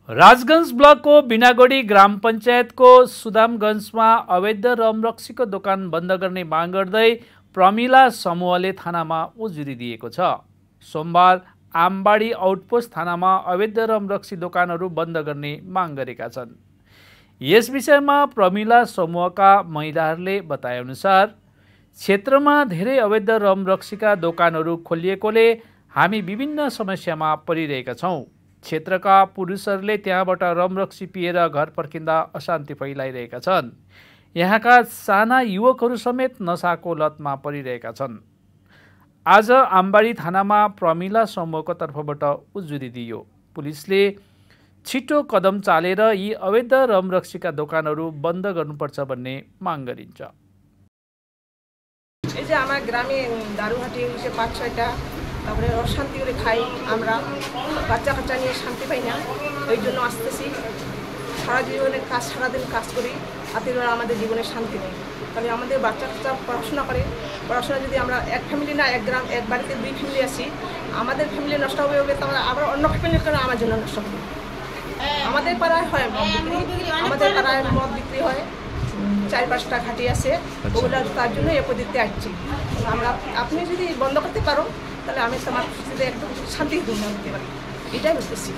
राजगंज ब्लकको बिनागढी ग्राम पञ्चायतको सुदामगञ्जमा अवैध रमरक्सीको दोकान बन्द गर्ने माग गर्दै प्रमिला समूहले थानामा उजुरी दिएको छ। सोमबार आमबाडी आउटपोस्ट थानामा अवैध रमरक्सी दोकानहरू बन्द गर्ने माग गरेका छन्। यस विषयमा प्रमिला समूहका महिलाहरूले बताएअनुसार क्षेत्रमा धेरै अवैध रमरक्सीका दोकानहरू खोलिएकोले हामी विभिन्न समस्यामा परिरहेका छौँ। क्षेत्रका पुरुषहरूले त्यहाँबाट रमरक्सी पिएर घर फर्किँदा अशान्ति फैलाइरहेका छन्। यहाँका साना युवकहरू समेत नशाको लतमा परिरहेका छन्। आज आमबाडी थानामा प्रमिला समूहको तर्फबाट उजुरी दियो। पुलिसले छिटो कदम चालेर यी अवैध रमरक्सीका दोकानहरू बन्द गर्नुपर्छ भन्ने माग गरिन्छ। এই যে আমার গ্রামে দারুহাটি হয়েছে ৫-৬টা, তারপরে অশান্তি করে খাই, আমরা বাচ্চা কাচ্চা নিয়ে শান্তি পাই না। ওই জন্য আসতেছি, সারা জীবনে কাজ, সারাদিন কাজ করি, তাতে আমাদের জীবনে শান্তি নেই। তাহলে আমাদের বাচ্চা কাচ্চা পড়াশোনা করে, পড়াশোনা যদি আমরা এক ফ্যামিলি না, এক গ্রাম, এক বাড়িতে ২ ফ্যামিলি আসি, আমাদের ফ্যামিলি নষ্ট হবে তাহলে আবার অন্য ফ্যামিলির কারণে আমার জন্য নষ্ট হবে। আমাদের পাড়ায় হয় মদ বিক্রি, আমাদের পাড়ায় মদ বিক্রি হয়, ৪-৫টা ঘাটি আছে, ওগুলো তার জন্য এ পদ্ধতিতে আসছি আমরা। আপনি যদি বন্ধ করতে পারো তাহলে আমি তোমার খুশিতে একদম শান্তি দিতে পারি, এটাই বলতেছি।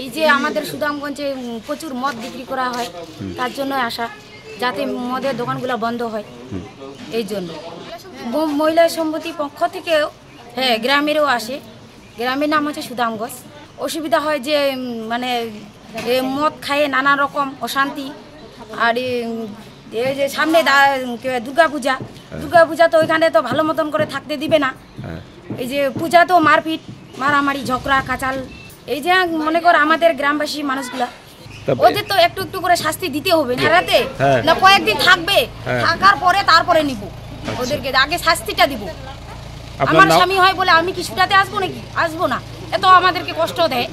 এই যে আমাদের সুদামগঞ্জে প্রচুর মদ বিক্রি করা হয়, তার জন্য আসা, যাতে মদের দোকানগুলো বন্ধ হয়। এই জন্য মহিলা সম্মতি পক্ষ থেকেও হ্যাঁ গ্রামেরও আসে। গ্রামের নাম হচ্ছে সুদামগঞ্জ। অসুবিধা হয় যে মানে মদ খায় নানা রকম অশান্তি। আর এই যে সামনে দুর্গাপূজা, দুর্গাপূজা তো ওইখানে তো ভালো মতন করে থাকতে দিবে না। এই যে পূজা তো মারপিট, মারামারি, ঝগড়া, কাচাল, এই যে মনে কর আমাদের গ্রামবাসী মানুষগুলা, ওদের তো একটু একটু করে শাস্তি দিতে হবে। হারাতে না কয়েকদিন থাকবে, থাকার পরে তারপরে নিব ওদেরকে, আগে শাস্তিটা দিব। আমার স্বামী হয় বলে আমি কি ছুটাতে আসবো নাকি? আসবো না, এত আমাদেরকে কষ্ট দেয়।